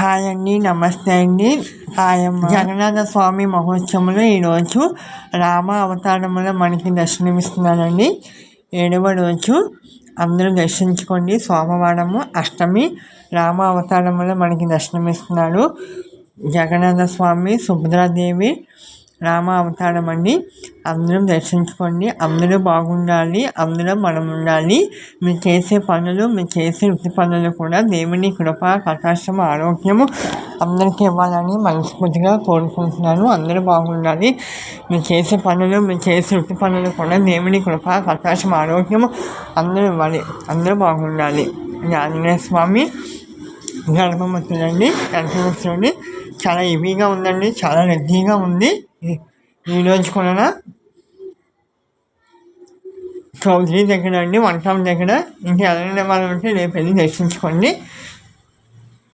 Hi అండి, నమస్తే అండి. జగన్నాథ స్వామి మహోత్సవంలో ఈరోజు రామ అవతారంలో మనకి దర్శనమిస్తున్నారండి. 7వ రోజు అందరూ దర్శించుకోండి. సోమవారము అష్టమి రామ అవతారంలో మనకి దర్శనమిస్తున్నాడు. జగన్నాథ స్వామి, సుభద్రాదేవి రామ అవతారం అండి. అందరం దర్శించుకోండి. అందరూ బాగుండాలి, అందులో మనం ఉండాలి. మీరు చేసే పనులు, మీరు చేసే వృత్తి పనులు కూడా దేవుని కృప, కటాక్షము, ఆరోగ్యము అందరికీ ఇవ్వాలని మనస్ఫూర్తిగా కోరుకుంటున్నాను. అందరూ బాగుండాలి. మీరు చేసే పనులు, మీరు చేసే వృత్తి పనులు కూడా దేవుని కృప, కటాక్షం, ఆరోగ్యము అందరూ ఇవ్వాలి. అందరూ బాగుండాలి. ఆంజనేయ స్వామి గర్భమవుతుందండి. గర్భమవుతుంది చాలా హెవీగా ఉందండి, చాలా రద్దీగా ఉంది. ఈరోజు కూడా చౌదరి దగ్గర అండి, వన్ టౌన్ దగ్గర. ఇంకా ఎవరైనా వాళ్ళు ఉంటే రేపు వెళ్ళి దర్శించుకోండి.